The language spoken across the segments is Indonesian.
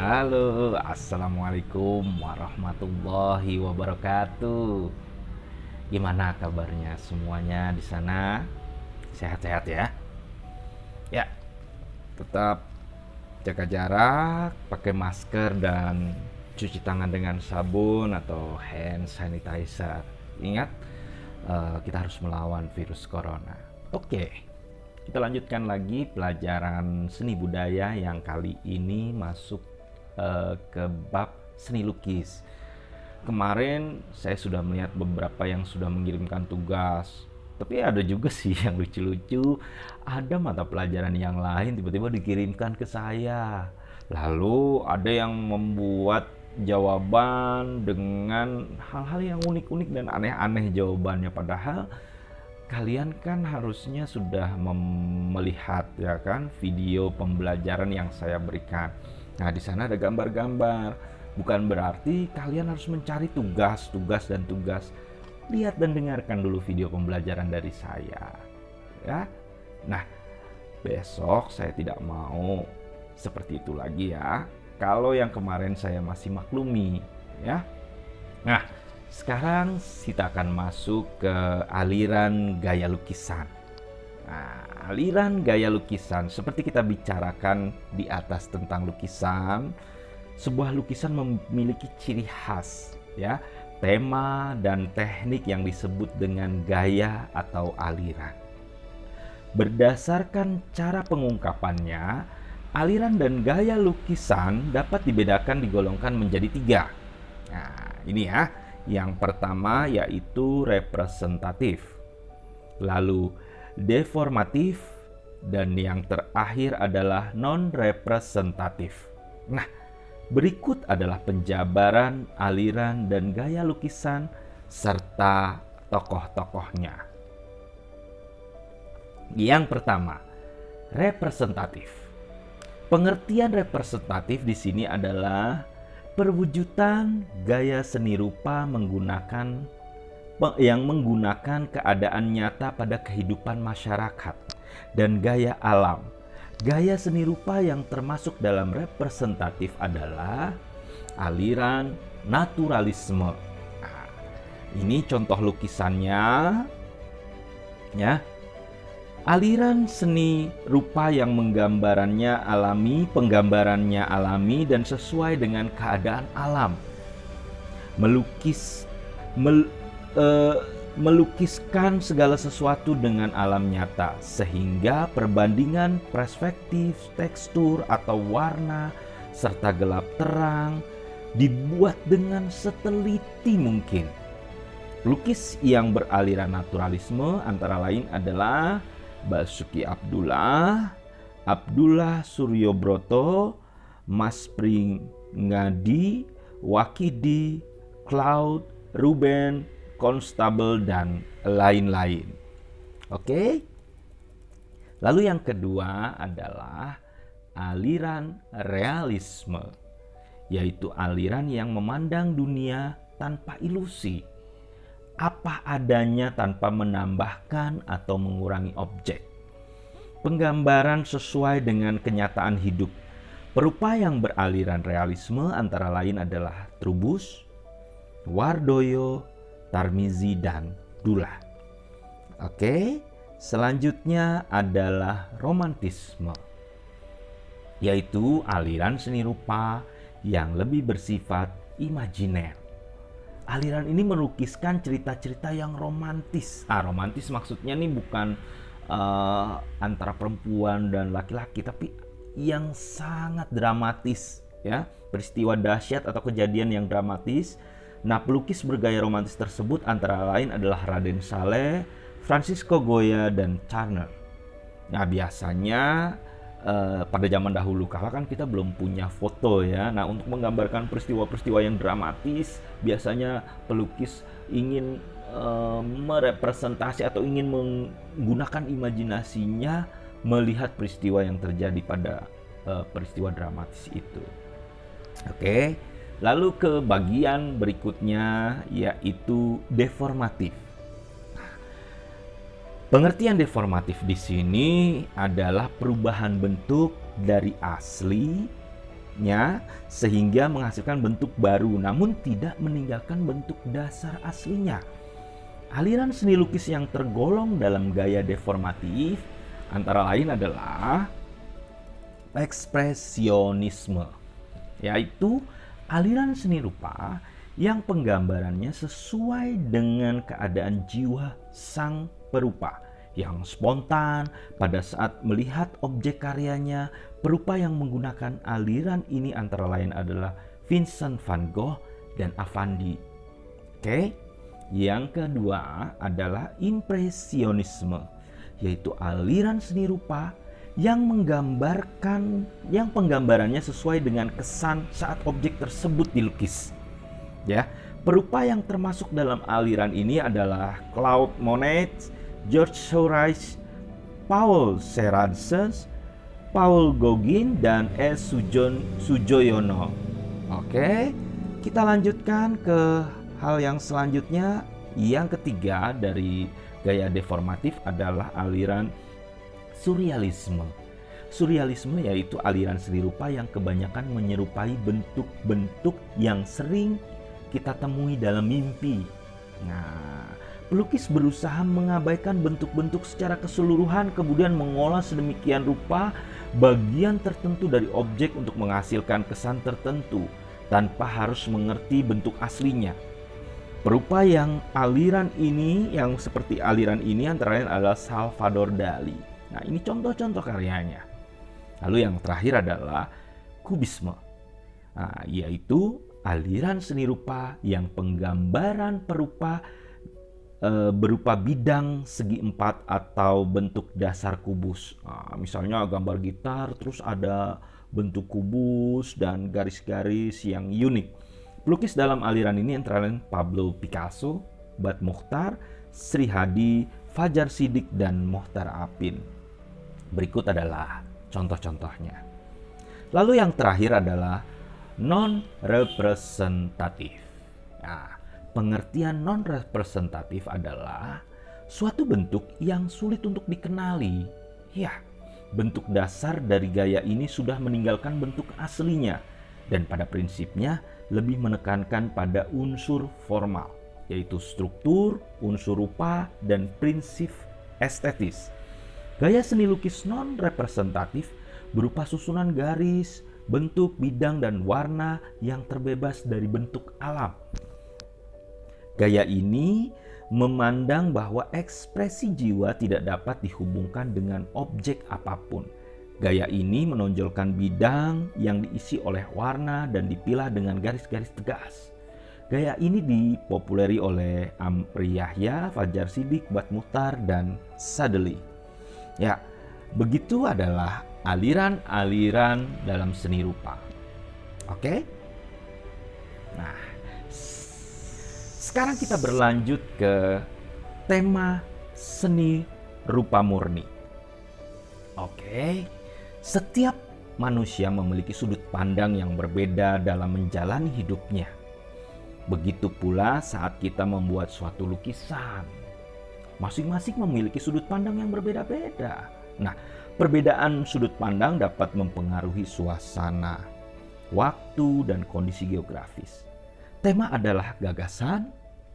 Halo, assalamualaikum warahmatullahi wabarakatuh. Gimana kabarnya semuanya di sana? Sehat-sehat ya? Ya, tetap jaga jarak, pakai masker dan cuci tangan dengan sabun atau hand sanitizer. Ingat, kita harus melawan virus corona. Oke, kita lanjutkan lagi pelajaran seni budaya yang kali ini masuk ke bab seni lukis. Kemarin saya sudah melihat beberapa yang sudah mengirimkan tugas, tapi ada juga sih yang lucu-lucu. Ada mata pelajaran yang lain tiba-tiba dikirimkan ke saya. Lalu ada yang membuat jawaban dengan hal-hal yang unik-unik dan aneh-aneh jawabannya, padahal kalian kan harusnya sudah melihat ya kan video pembelajaran yang saya berikan. Nah, di sana ada gambar-gambar. Bukan berarti kalian harus mencari tugas, tugas dan tugas. Lihat dan dengarkan dulu video pembelajaran dari saya. Ya. Nah, besok saya tidak mau seperti itu lagi ya. Kalau yang kemarin saya masih maklumi, ya. Nah, sekarang kita akan masuk ke aliran gaya lukisan. Nah, aliran gaya lukisan seperti kita bicarakan di atas tentang lukisan, sebuah lukisan memiliki ciri khas, ya, tema dan teknik yang disebut dengan gaya atau aliran. Berdasarkan cara pengungkapannya, aliran dan gaya lukisan dapat dibedakan digolongkan menjadi tiga. Nah, ini ya. Yang pertama yaitu representatif, lalu deformatif, dan yang terakhir adalah non-representatif. Nah, berikut adalah penjabaran aliran dan gaya lukisan serta tokoh-tokohnya. Yang pertama, representatif. Pengertian representatif di sini adalah perwujudan gaya seni rupa yang menggunakan keadaan nyata pada kehidupan masyarakat dan gaya alam. Gaya seni rupa yang termasuk dalam representatif adalah aliran naturalisme. Nah, ini contoh lukisannya, ya. Aliran seni rupa yang penggambarannya alami dan sesuai dengan keadaan alam. Melukiskan segala sesuatu dengan alam nyata, sehingga perbandingan perspektif, tekstur atau warna, serta gelap terang dibuat dengan seteliti mungkin. Pelukis yang beraliran naturalisme antara lain adalah Basuki Abdullah, Abdullah Suryobroto, Mas Pringadi, Wakidi, Claude, Ruben, Constable, dan lain-lain. Oke. Lalu yang kedua adalah aliran realisme, yaitu aliran yang memandang dunia tanpa ilusi, apa adanya tanpa menambahkan atau mengurangi objek. Penggambaran sesuai dengan kenyataan hidup. Perupa yang beraliran realisme antara lain adalah Trubus, Wardoyo, Tarmizi, dan Dullah. Oke, selanjutnya adalah romantisme, yaitu aliran seni rupa yang lebih bersifat imajiner. Aliran ini melukiskan cerita-cerita yang romantis. Romantis maksudnya nih bukan antara perempuan dan laki-laki, tapi yang sangat dramatis, ya, peristiwa dahsyat atau kejadian yang dramatis. Nah, pelukis bergaya romantis tersebut antara lain adalah Raden Saleh, Francisco Goya, dan Turner. Nah, biasanya pada zaman dahulu kala kan kita belum punya foto ya. Nah, untuk menggambarkan peristiwa-peristiwa yang dramatis, biasanya pelukis ingin merepresentasi atau ingin menggunakan imajinasinya melihat peristiwa yang terjadi pada peristiwa dramatis itu. Oke. Lalu ke bagian berikutnya yaitu deformatif. Pengertian deformatif di sini adalah perubahan bentuk dari asli sehingga menghasilkan bentuk baru, namun tidak meninggalkan bentuk dasar aslinya. Aliran seni lukis yang tergolong dalam gaya deformatif antara lain adalah ekspresionisme, yaitu aliran seni rupa yang penggambarannya sesuai dengan keadaan jiwa sang perupa, yang spontan pada saat melihat objek karyanya. Perupa yang menggunakan aliran ini antara lain adalah Vincent van Gogh dan Affandi. Oke. Yang kedua adalah impresionisme, yaitu aliran seni rupa yang penggambarannya sesuai dengan kesan saat objek tersebut dilukis. Ya, perupa yang termasuk dalam aliran ini adalah Claude Monet, George Seurat, Paul Celan, Paul Gauguin, dan S. Sujoyono. Oke, kita lanjutkan ke hal yang selanjutnya. Yang ketiga dari gaya deformatif adalah aliran surrealisme. Surrealisme yaitu aliran seni rupa yang kebanyakan menyerupai bentuk-bentuk yang sering kita temui dalam mimpi. Nah, pelukis berusaha mengabaikan bentuk-bentuk secara keseluruhan, kemudian mengolah sedemikian rupa bagian tertentu dari objek untuk menghasilkan kesan tertentu tanpa harus mengerti bentuk aslinya. Perupa yang seperti aliran ini antara lain adalah Salvador Dali. Nah, ini contoh-contoh karyanya. Lalu yang terakhir adalah kubisme, yaitu aliran seni rupa yang penggambaran perupa berupa bidang segi empat atau bentuk dasar kubus. Misalnya gambar gitar, terus ada bentuk kubus dan garis-garis yang unik. Pelukis dalam aliran ini antara lain Pablo Picasso, Bat Mukhtar, Sri Hadi, Fajar Siddiq, dan Mohtar Apin. Berikut adalah contoh-contohnya. Lalu yang terakhir adalah non-representatif. Pengertian non-representatif adalah suatu bentuk yang sulit untuk dikenali. Ya, bentuk dasar dari gaya ini sudah meninggalkan bentuk aslinya dan pada prinsipnya lebih menekankan pada unsur formal, yaitu struktur, unsur rupa, dan prinsip estetis. Gaya seni lukis non-representatif berupa susunan garis, bentuk, bidang, dan warna yang terbebas dari bentuk alam. Gaya ini memandang bahwa ekspresi jiwa tidak dapat dihubungkan dengan objek apapun. Gaya ini menonjolkan bidang yang diisi oleh warna dan dipilah dengan garis-garis tegas. Gaya ini dipopuleri oleh Amri Yahya, Fajar Siddiq, Bat Mukhtar, dan Sadeli. Ya, begitu adalah aliran-aliran dalam seni rupa. Oke? Nah, sekarang kita berlanjut ke tema seni rupa murni. Oke, setiap manusia memiliki sudut pandang yang berbeda dalam menjalani hidupnya. Begitu pula saat kita membuat suatu lukisan. Masing-masing memiliki sudut pandang yang berbeda-beda. Nah, perbedaan sudut pandang dapat mempengaruhi suasana, waktu, dan kondisi geografis. Tema adalah gagasan,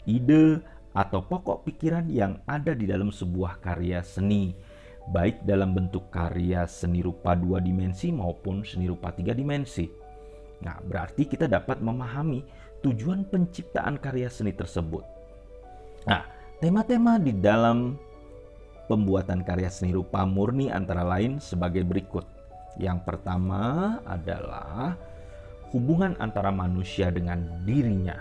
ide, atau pokok pikiran yang ada di dalam sebuah karya seni, baik dalam bentuk karya seni rupa 2 dimensi maupun seni rupa 3 dimensi. Nah, berarti kita dapat memahami tujuan penciptaan karya seni tersebut. Nah, tema-tema di dalam pembuatan karya seni rupa murni antara lain sebagai berikut. Yang pertama adalah hubungan antara manusia dengan dirinya.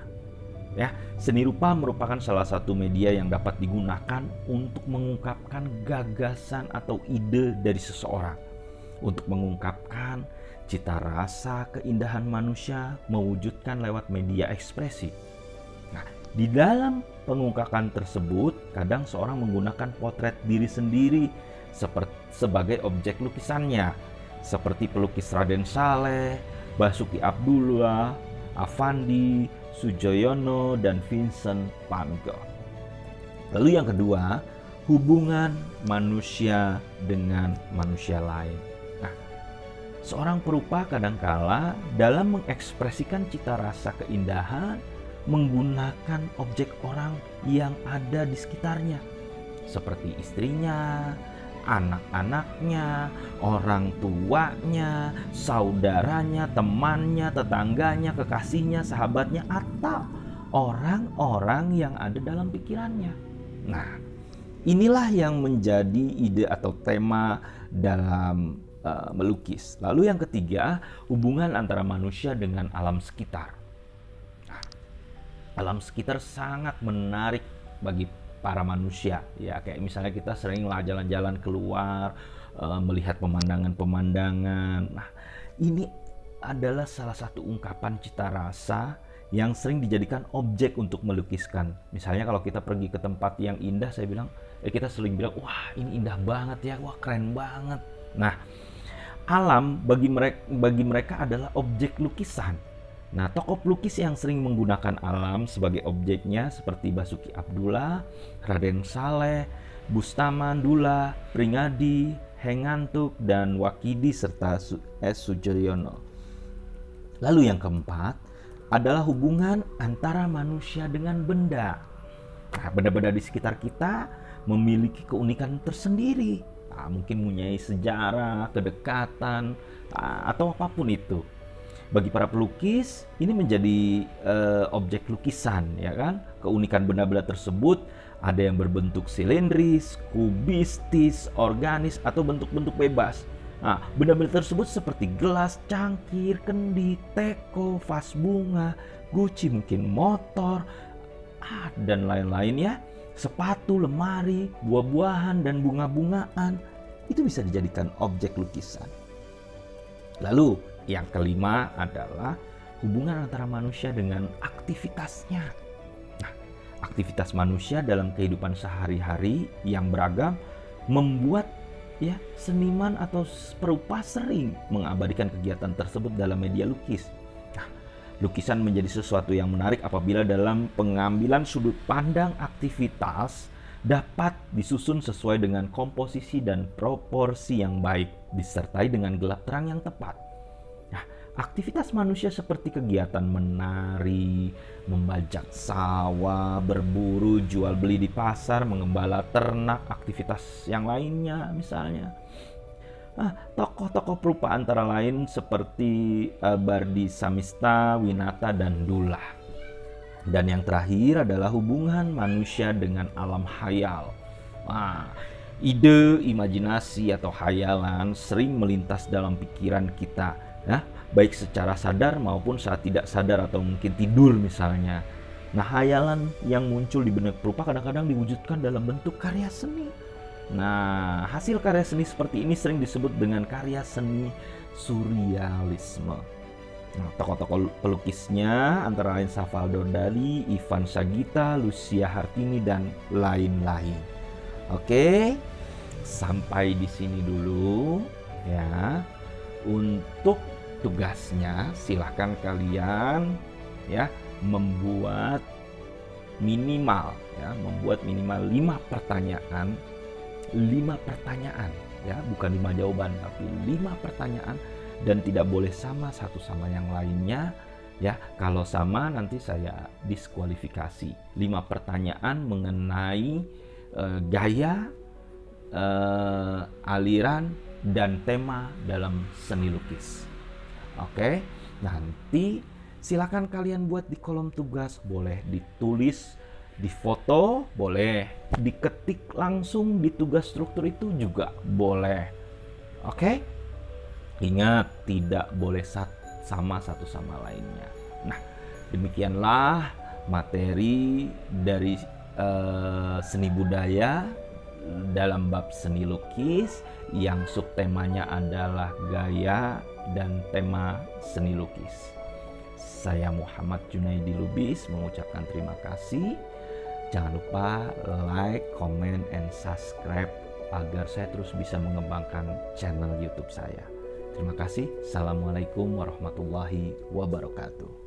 Ya, seni rupa merupakan salah satu media yang dapat digunakan untuk mengungkapkan gagasan atau ide dari seseorang, untuk mengungkapkan cita rasa keindahan manusia mewujudkan lewat media ekspresi. Nah, di dalam pengungkapan tersebut, kadang seorang menggunakan potret diri sendiri sebagai objek lukisannya, seperti pelukis Raden Saleh, Basuki Abdullah, Affandi, Sujoyono, dan Vincent van Gogh. Lalu yang kedua, hubungan manusia dengan manusia lain. Nah, Seorang perupa kadangkala dalam mengekspresikan cita rasa keindahan menggunakan objek orang yang ada di sekitarnya, seperti istrinya, anak-anaknya, orang tuanya, saudaranya, temannya, tetangganya, kekasihnya, sahabatnya, atau orang-orang yang ada dalam pikirannya. Nah, inilah yang menjadi ide atau tema dalam melukis. Lalu yang ketiga, hubungan antara manusia dengan alam sekitar. Nah, alam sekitar sangat menarik bagi para manusia, ya, kayak misalnya kita seringlah jalan-jalan keluar, melihat pemandangan-pemandangan. Nah, ini adalah salah satu ungkapan cita rasa yang sering dijadikan objek untuk melukiskan. Misalnya kalau kita pergi ke tempat yang indah, saya bilang, kita sering bilang, wah ini indah banget ya, wah keren banget. Nah, alam bagi mereka adalah objek lukisan. Nah, tokoh pelukis yang sering menggunakan alam sebagai objeknya seperti Basuki Abdullah, Raden Saleh, Bustaman Dullah, Pringadi, Hengantuk, dan Wakidi, serta S. Sujoyono. Lalu yang keempat adalah hubungan antara manusia dengan benda. Nah, benda-benda di sekitar kita memiliki keunikan tersendiri. Mungkin mempunyai sejarah, kedekatan, atau apapun itu. Bagi para pelukis, ini menjadi objek lukisan, ya kan? Keunikan benda-benda tersebut ada yang berbentuk silindris, kubistis, organis, atau bentuk-bentuk bebas. Nah, benda-benda tersebut seperti gelas, cangkir, kendi, teko, vas bunga, guci, mungkin motor, dan lain-lainnya. Sepatu, lemari, buah-buahan, dan bunga-bungaan itu bisa dijadikan objek lukisan. Lalu yang kelima adalah hubungan antara manusia dengan aktivitasnya. Nah, aktivitas manusia dalam kehidupan sehari-hari yang beragam membuat seniman atau perupa sering mengabadikan kegiatan tersebut dalam media lukis. Lukisan menjadi sesuatu yang menarik apabila dalam pengambilan sudut pandang aktivitas dapat disusun sesuai dengan komposisi dan proporsi yang baik, disertai dengan gelap terang yang tepat. Nah, aktivitas manusia seperti kegiatan menari, membajak sawah, berburu, jual beli di pasar, mengembala ternak, aktivitas yang lainnya misalnya. Tokoh-tokoh perupa antara lain seperti Bardi Samista, Winata, dan Dullah. Dan yang terakhir adalah hubungan manusia dengan alam khayal. Ide, imajinasi, atau khayalan sering melintas dalam pikiran kita, baik secara sadar maupun saat tidak sadar atau mungkin tidur misalnya. Nah, khayalan yang muncul di benak perupa kadang-kadang diwujudkan dalam bentuk karya seni. Nah, hasil karya seni seperti ini sering disebut dengan karya seni surrealisme. Nah, tokoh-tokoh pelukisnya antara lain Salvador Dali, Ivan Sagita, Lucia Hartini, dan lain-lain. Oke, sampai di sini dulu ya. Untuk tugasnya silahkan kalian membuat minimal 5 pertanyaan. 5 pertanyaan bukan 5 jawaban, tapi 5 pertanyaan, dan tidak boleh sama satu sama yang lainnya Kalau sama nanti saya diskualifikasi. 5 pertanyaan mengenai gaya, aliran, dan tema dalam seni lukis. Oke, nanti silakan kalian buat di kolom tugas, boleh ditulis, difoto, boleh diketik langsung di tugas struktur itu juga boleh. Oke, ingat tidak boleh sama satu sama lainnya. Nah, demikianlah materi dari seni budaya dalam bab seni lukis yang subtemanya adalah gaya dan tema seni lukis. Saya Muhammad Junaidi Lubis mengucapkan terima kasih. Jangan lupa like, comment, and subscribe agar saya terus bisa mengembangkan channel YouTube saya. Terima kasih. Assalamualaikum warahmatullahi wabarakatuh.